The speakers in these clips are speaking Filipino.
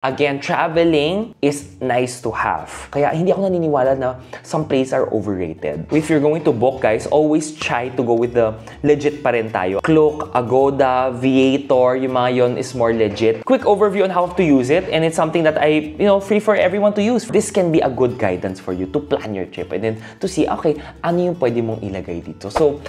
Again, traveling is nice to have. Kaya hindi ako naniniwala na some places are overrated. If you're going to book, guys, always try to go with the legit pa rin tayo. Klook, Agoda, Viator, yung mga yon is more legit. Quick overview on how to use it, and it's something that free for everyone to use. This can be a good guidance for you to plan your trip and then to see, okay, ano yung pwede mong ilagay dito. So,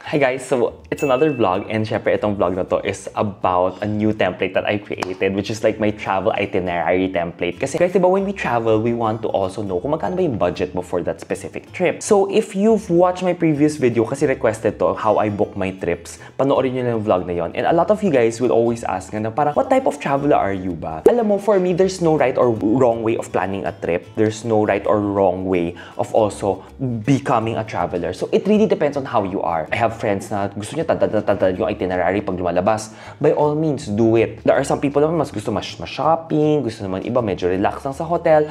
hi guys, so it's another vlog, and syempre itong vlog na to is about a new template that I created, which is like my travel itinerary template. Kasi guys, diba when we travel, we want to also know kung magkano ba yung budget mo for that specific trip. So if you've watched my previous video, kasi requested to, how I book my trips, panoorin nyo na yung vlog na yon. And a lot of you guys will always ask na parang, what type of traveler are you ba? Alam mo, for me, there's no right or wrong way of planning a trip. There's no right or wrong way of also becoming a traveler. So it really depends on how you are. I have friends na gusto niya tadad yung itinerary pag lumalabas. By all means, do it. There are some people naman mas gusto mas-shopping, gusto naman iba medyo relax lang sa hotel.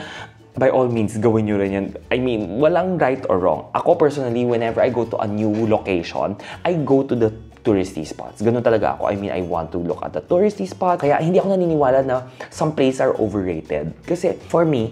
By all means, gawin nyo rin yan. I mean, walang right or wrong. Ako personally, whenever I go to a new location, I go to the touristy spots. Ganun talaga ako. I mean, I want to look at the touristy spot. Kaya hindi ako naniniwala na some places are overrated. Kasi for me,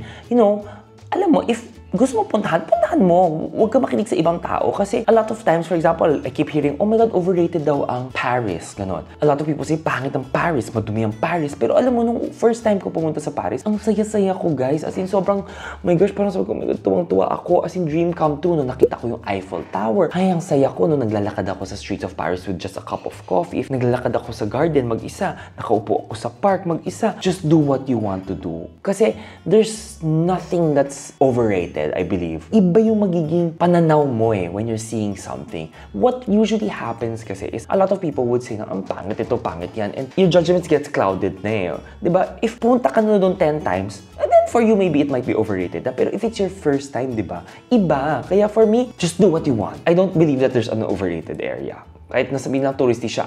alam mo, if gusto mo puntahan mo. Huwag ka makinig sa ibang tao. Kasi a lot of times, for example, I keep hearing, oh my God, overrated daw ang Paris. Ganon. A lot of people say, pangit ang Paris, madumi ang Paris. Pero alam mo, nung first time ko pumunta sa Paris, ang saya-saya ko, guys. As in, sobrang, oh my gosh, parang sabi ko, oh my God, tuwang-tuwa ako. As in, dream come true. Nung nakita ko yung Eiffel Tower. Ay, ang saya ko nung naglalakad ako sa streets of Paris with just a cup of coffee. If naglalakad ako sa garden, mag-isa. Nakaupo ako sa park, mag-isa. Just do what you want to do. Kasi there's nothing that's overrated, I believe. Iba yung magiging pananaw mo when you're seeing something. What usually happens kasi is a lot of people would say na, ang pangit ito, pangit yan. And your judgments gets clouded na Diba? If punta ka na doon 10 times, and then for you, maybe it might be overrated. Pero if it's your first time, diba? Iba. Kaya for me, just do what you want. I don't believe that there's an overrated area. Kahit nasabihin lang touristy siya,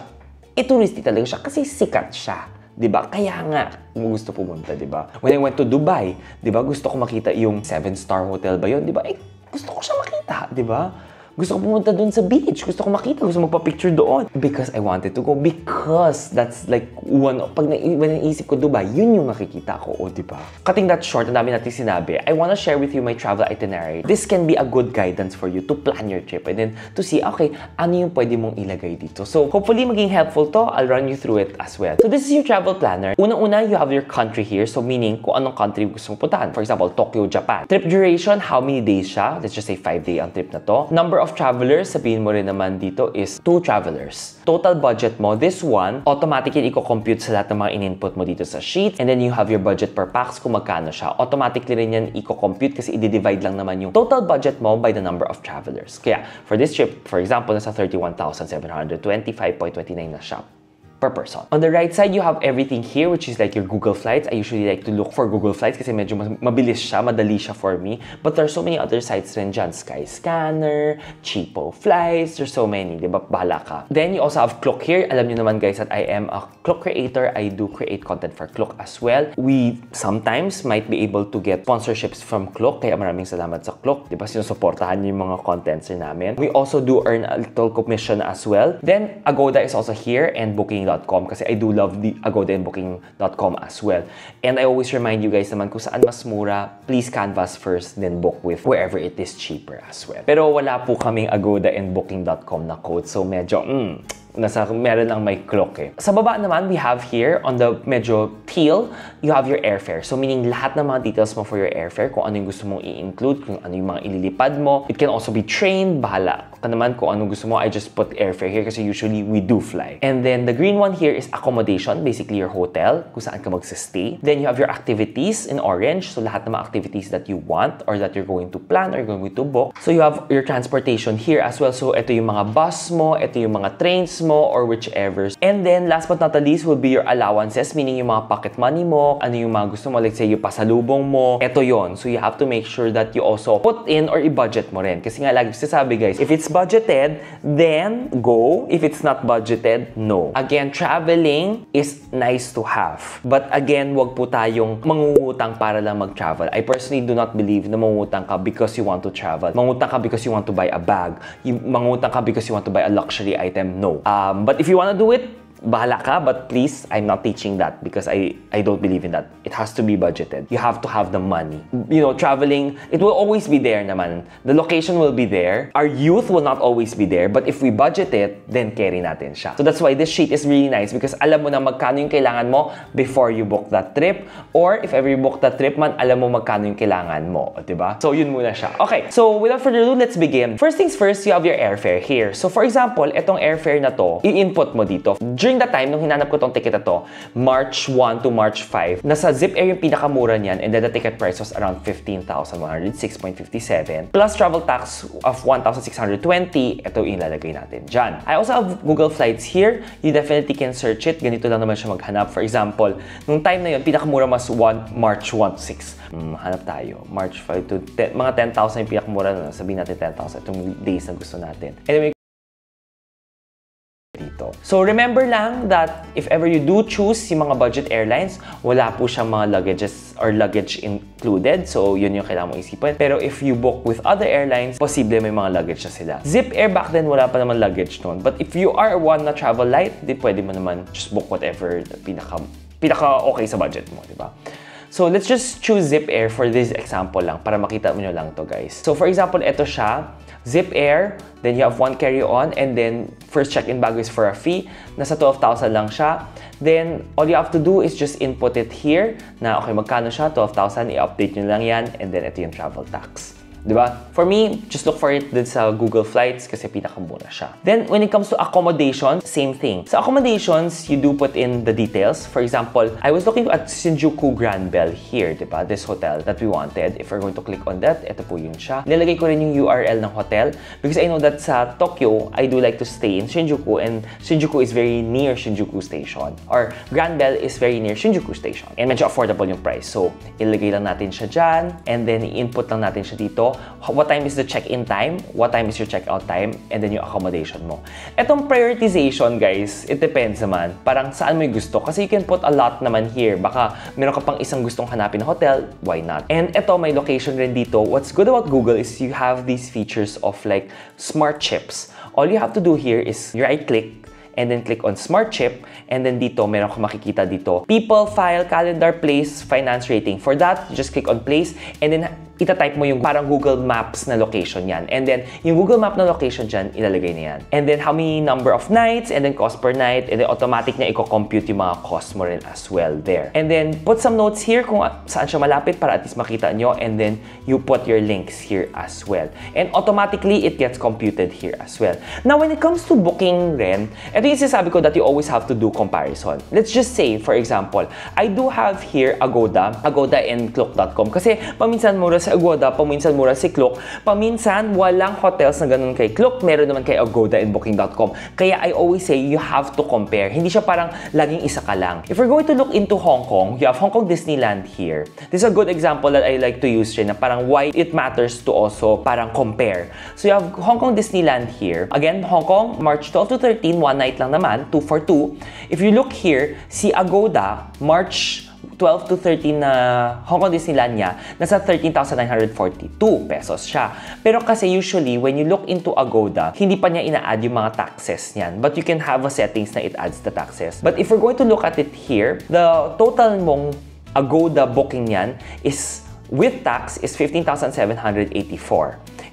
touristy talaga siya kasi sikat siya. Diba? Kaya nga, gusto pumunta, diba? When I went to Dubai, diba? Gusto ko makita yung 7-star hotel ba yun? Diba? Gusto ko siya makita, diba? Gusto ko pumunta doon sa beach. Gusto ko makita. Gusto magpa-picture doon. Because I wanted to go. Because that's like when naisip ko Dubai, yun yung nakikita ko. O, diba? Cutting that short, ang dami natin sinabi, I wanna share with you my travel itinerary. This can be a good guidance for you to plan your trip and then to see, okay, ano yung pwede mong ilagay dito. So, hopefully maging helpful to. I'll run you through it as well. So, this is your travel planner. Unang-una, you have your country here. So, meaning kung anong country gusto mong puntahan. For example, Tokyo, Japan. Trip duration, how many days siya? Let's just say 5-day ang trip na to. Number of travelers, sabihin mo rin naman dito is 2 travelers. Total budget mo, this one, automatically i-compute sa lahat ng mga in-input mo dito sa sheet. And then you have your budget per pax kung magkano siya. Automatically rin yan i-compute kasi i-divide lang naman yung total budget mo by the number of travelers. Kaya, for this trip, for example, nasa 31,725.29 na siya per person. On the right side, you have everything here, which is like your Google Flights. I usually like to look for Google Flights kasi medyo mabilis siya, madali siya for me. But there are so many other sites rin dyan. Skyscanner, Cheapo Flights, there's so many, di ba? Bahala ka. Then you also have Klook here. Alam niyo naman guys that I am a Klook creator. I do create content for Klook as well. We sometimes might be able to get sponsorships from Klook, kaya maraming salamat sa Klook. Di ba? Sinusuportahan niyo yung mga contents namin. We also do earn a little commission as well. Then Agoda is also here and Booking.com kasi I do love the Agoda and Booking.com as well. And I always remind you guys naman kung saan mas mura, please canvas first, then book with wherever it is cheaper as well. Pero wala po kaming Agoda and Booking.com na code. So medyo, meron lang may Klook Sa baba naman, we have here, on the medyo teal, you have your airfare. So meaning lahat ng mga details mo for your airfare, kung ano yung gusto mong i-include, kung ano yung mga ililipad mo. It can also be train, bahala ka naman kung ano gusto mo. I just put airfare here kasi usually we do fly. And then the green one here is accommodation, basically your hotel, kung saan ka magsistay. Then you have your activities in orange, so lahat ng mga activities that you want or that you're going to plan or going to book. So you have your transportation here as well. So ito yung mga bus mo, ito yung mga trains mo or whichever. And then, last but not the least will be your allowances, meaning yung mga pocket money mo, ano yung mga gusto mo, like say yung pasalubong mo, eto yon. So you have to make sure that you also put in or i-budget mo rin. Kasi nga lagi sasabi guys, if it's budgeted, then go. If it's not budgeted, no. Again, traveling is nice to have. But again, wag po tayong mangungutang para lang mag-travel. I personally do not believe na mangungutang ka because you want to travel. Mangungutang ka because you want to buy a bag. Mangungutang ka because you want to buy a luxury item. No. But if you want to do it, bahala ka, but please, I'm not teaching that because I don't believe in that. It has to be budgeted. You have to have the money. You know, traveling, it will always be there naman. The location will be there. Our youth will not always be there, but if we budget it, then carry natin siya. So that's why this sheet is really nice because alam mo na magkano yung kailangan mo before you book that trip, or if ever you book that trip man, alam mo magkano yung kailangan mo, diba? So yun muna siya. Okay, so without further ado, let's begin. First things first, you have your airfare here. So for example, etong airfare na to, i-input mo dito. During that time, nung hinanap ko tong ticket na to, March 1 to March 5, nasa Zip Air yung pinakamura niyan, and then the ticket price was around 15,106.57 plus travel tax of 1,620. Ito yung ilalagay natin dyan. I also have Google Flights here. You definitely can search it. Ganito lang naman siya maghanap. For example, nung time na yun, pinakamura mas March 1 to 6. Hanap tayo. March 5 to mga 10,000 yung pinakamura na. Sabihin natin 10,000. Itong days na gusto natin. Anyway, dito. So remember lang that if ever you do choose yung mga budget airlines, wala po siyang mga luggages or luggage included. So yun yung kailangan mo isipin. Pero if you book with other airlines, posible may mga luggage na sila. Zip Air back then, wala pa naman luggage noon. But if you are one na travel light, di pwede mo naman just book whatever pinaka okay sa budget mo, di ba? So let's just choose Zip Air for this example lang para makita mo nyo lang to guys. So for example, ito siya. Zip Air, then you have one carry-on, and then first check-in bag is for a fee. Nasa 12,000 lang siya. Then, all you have to do is just input it here na, okay, magkano siya? 12,000, i-update nyo lang yan, and then ito yung travel tax. Diba? For me, just look for it din sa Google Flights kasi pinakamura siya. Then, when it comes to accommodation, same thing. Sa accommodations, you do put in the details. For example, I was looking at Shinjuku Grand Bell here, diba? This hotel that we wanted. If we're going to click on that, ito po yun siya. Nilagay ko rin yung URL ng hotel because I know that sa Tokyo, I do like to stay in Shinjuku, and Shinjuku is very near Shinjuku Station. Or Grand Bell is very near Shinjuku Station. And medyo affordable yung price. So, ilagay lang natin siya dyan, and then i-input lang natin siya dito. What time is the check-in time? What time is your check-out time? And then yung accommodation mo. Etong prioritization, guys, it depends naman. Parang saan mo yung gusto. Kasi you can put a lot naman here. Baka meron ka pang isang gustong hanapin na hotel, why not? And eto, may location rin dito. What's good about Google is you have these features of like smart chips. All you have to do here is right-click, and then click on Smart Chip, and then dito, meron kang makikita dito. People, file, calendar, place, finance rating. For that, you just click on place, and then itatype mo yung parang Google Maps na location yan. And then, yung Google Map na location dyan, ilalagay na yan. And then, how many number of nights, and then cost per night, and then automatic na i-compute yung mga cost mo rin as well there. And then, put some notes here kung saan siya malapit para at least makita nyo, and then, you put your links here as well. And automatically, it gets computed here as well. Now, when it comes to booking rin, ito yung sinasabi ko that you always have to do comparison. Let's just say, for example, I do have here Agoda and Klook.com kasi paminsan mura sa Agoda, paminsan mura si Klook, paminsan walang hotels na ganun kay Klook, meron naman kay Agoda and Booking.com. Kaya I always say you have to compare. Hindi siya parang laging isa ka lang. If we're going to look into Hong Kong, you have Hong Kong Disneyland here. This is a good example that I like to use rin na parang why it matters to also parang compare. So you have Hong Kong Disneyland here. Again, Hong Kong, March 12 to 13, one night lang naman, 2 for 2. If you look here, si Agoda, March 12 to 13 na Hong Kong Disneyland niya, nasa 13,942 pesos siya. Pero kasi usually, when you look into Agoda, hindi pa niya ina-add yung mga taxes niyan. But you can have a settings na it adds the taxes. But if we're going to look at it here, the total mong Agoda booking niyan is, with tax, is 15,784.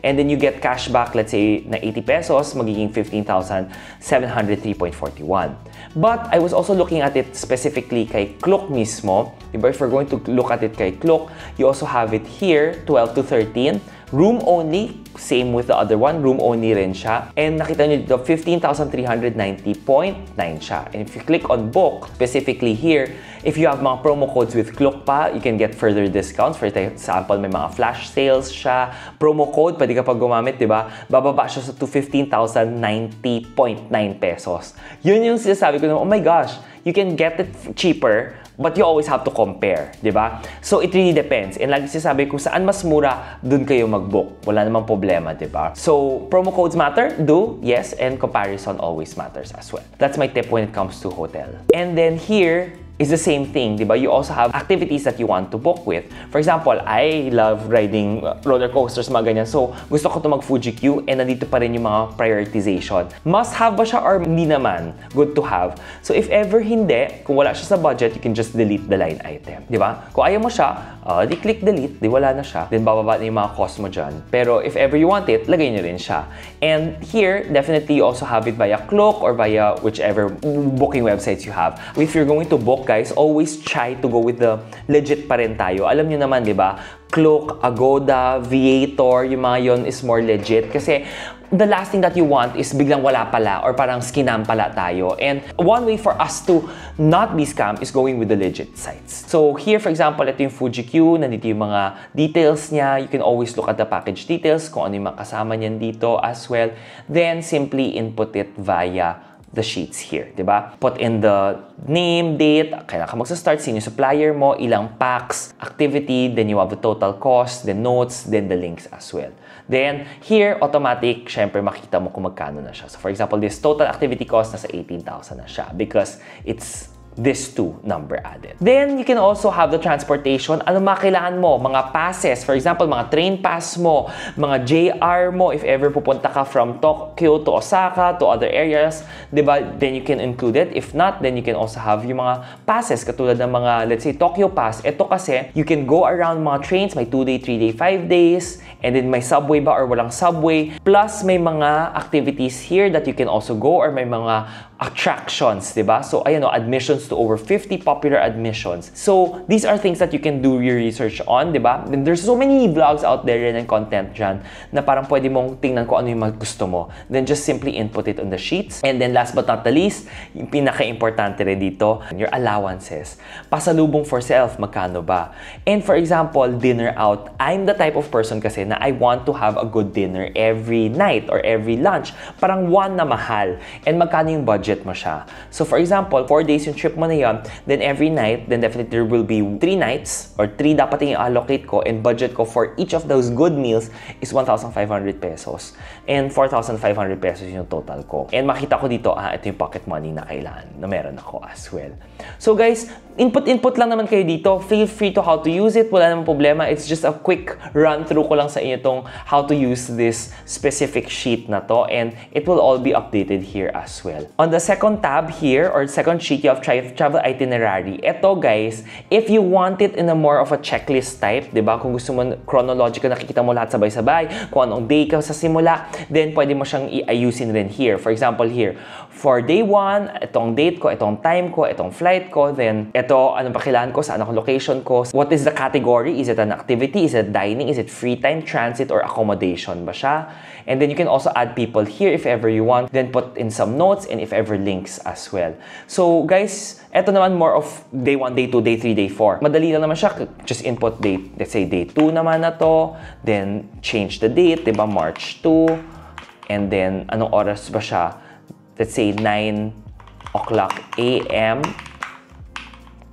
And then you get cashback, let's say, na 80 pesos, magiging 15,703.41. But I was also looking at it specifically kay Klook mismo. Diba? If we're going to look at it kay Klook, you also have it here, 12 to 13, Room only, same with the other one, room only rin siya. And nakita nyo dito, 15,390.9 siya. And if you click on book, specifically here, if you have mga promo codes with Klook pa, you can get further discounts. For example, may mga flash sales siya. Promo code, pwede ka pag gumamit, di ba? Bababa siya to 15,090.9 pesos. Yun yung sinasabi ko na, oh my gosh, you can get it cheaper, but you always have to compare, di ba? So, it really depends. And lagi sinasabi ko, saan mas mura, dun kayo mag-book. Wala namang problema, di ba? So, promo codes matter? Do? Yes. And comparison always matters as well. That's my tip when it comes to hotel. And then here, is the same thing, di ba? You also have activities that you want to book with. For example, I love riding roller coasters, mga ganyan. So, gusto ko to mag-Fuji Q and nandito pa rin yung mga prioritization. Must have ba siya or hindi naman? Good to have. So, if ever hindi, kung wala siya sa budget, you can just delete the line item, di ba? Kung ayaw mo siya, di click delete, di wala na siya. Then, bababa na yung mga cost mo dyan. Pero, if ever you want it, lagay nyo rin siya. And here, definitely you also have it via Klook or via whichever booking websites you have. If you're going to book, guys, always try to go with the legit pa rin tayo. Alam nyo naman, di ba? Klook, Agoda, Viator, yung mga yon is more legit. Kasi the last thing that you want is biglang wala pala or parang scam pala tayo. And one way for us to not be scammed is going with the legit sites. So here, for example, ito yung Fuji Q. Nandito yung mga details niya. You can always look at the package details kung ano yung makasama niyan dito as well. Then, simply input it via the sheets here, di ba? Put in the name, date, kailan ka magsa-start, sino supplier mo, ilang packs, activity, then you have the total cost, the notes, then the links as well. Then, here, automatic, syempre makita mo kung magkano na siya. So, for example, this total activity cost nasa 18,000 na siya because it's this two number added. Then, you can also have the transportation. Ano makailangan mo? Mga passes. For example, mga train pass mo, mga JR mo, if ever pupunta ka from Tokyo to Osaka to other areas, diba? Then you can include it. If not, then you can also have yung mga passes katulad ng mga, let's say, Tokyo Pass. Ito kasi, you can go around mga trains, may 2-day, 3-day, 5 days, and then may subway ba or walang subway. Plus, may mga activities here that you can also go or may mga attractions, diba? So, ayan o, admissions to over 50 popular admissions. So, these are things that you can do your research on, diba? And there's so many vlogs out there and content dyan na parang pwede mong tingnan kung ano yung gusto mo. Then, just simply input it on the sheets. And then, last but not the least, yung pinaka-importante rin dito, your allowances. Pasalubong for self, magkano ba? And for example, dinner out. I'm the type of person kasi na I want to have a good dinner every night or every lunch. Parang one na mahal. And magkano yung budget mo siya. So for example, 4 days yung trip mo na yun, then every night, then definitely there will be 3 nights or 3 dapat yung allocate ko and budget ko for each of those good meals is 1,500 pesos. And 4,500 pesos yung total ko. And makita ko dito, ito yung pocket money na kailangan na meron ako as well. So guys, input lang naman kayo dito. Feel free to how to use it. Wala namang problema. It's just a quick run through ko lang sa inyo tong how to use this specific sheet na to and it will all be updated here as well. On the second tab here or second sheet, you have travel itinerary. Ito guys, if you want it in a more of a checklist type, diba? Kung gusto mo chronological, nakikita mo lahat sabay-sabay, kung anong day ka sa simula, then pwede mo siyang i-ayusin rin here. For example here, for day 1, itong date ko, itong time ko, itong flight ko, then ito, anong pakilaan ko, saan ako location ko, what is the category, is it an activity, is it dining, is it free time, transit, or accommodation ba siya? And then you can also add people here if ever you want, then put in some notes and if ever links as well. So guys, eto naman more of day 1, day 2, day 3, day 4. Madali lang naman siya, just input date, let's say day 2 naman na to, then change the date, diba, March 2, and then anong oras ba siya? Let's say 9 o'clock a.m.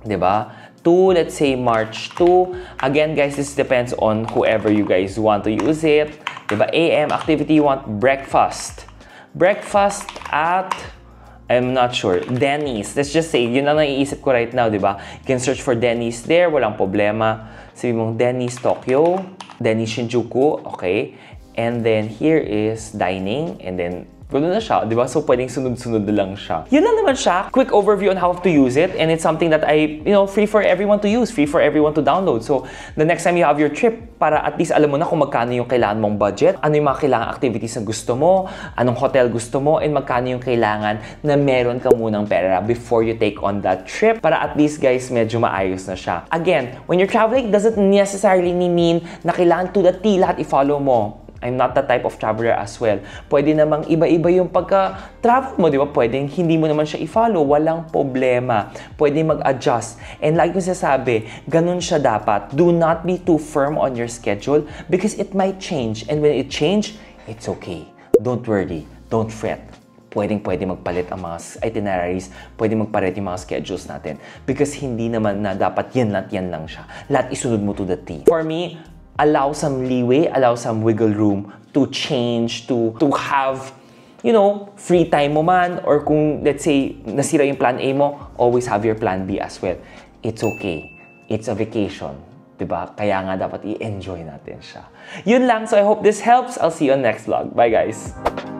Diba? To, let's say, March 2. Again, guys, this depends on whoever you guys want to use it. Diba? AM activity, you want breakfast. Breakfast at, I'm not sure, Denny's. Let's just say, yun ang naiisip ko right now, diba? You can search for Denny's there, walang problema. Sabi mong Denny's Tokyo, Denny's Shinjuku, okay. And then here is dining, and then Ganoon na siya, di ba? So, pwedeng sunod-sunod na lang siya. Yun lang naman siya. Quick overview on how to use it. And it's something that free for everyone to use, free for everyone to download. So, the next time you have your trip, para at least alam mo na kung magkano yung kailangan mong budget, ano yung mga kailangan activities na gusto mo, anong hotel gusto mo, and magkano yung kailangan na meron ka munang pera before you take on that trip. Para at least, guys, medyo maayos na siya. Again, when you're traveling, doesn't necessarily mean na kailangan to the T lahat i-follow mo. I'm not that type of traveler as well. Pwede namang iba-iba yung pagka-travel mo, di ba? Pwedeng hindi mo naman siya i-follow. Walang problema. Pwede mag-adjust. And like ko sasabi, ganun siya dapat. Do not be too firm on your schedule because it might change. And when it change, it's okay. Don't worry. Don't fret. Pwede magpalit ang mga itineraries, pwede magpalit yung mga schedules natin. Because hindi naman na dapat yan lang siya. Lahat isunod mo to the T. For me, allow some leeway, allow some wiggle room to change, to have, free time mo man, or kung, let's say, nasira yung plan A mo, always have your plan B as well. It's okay. It's a vacation. Diba? Kaya nga dapat i-enjoy natin siya. Yun lang. So I hope this helps. I'll see you on next vlog. Bye, guys!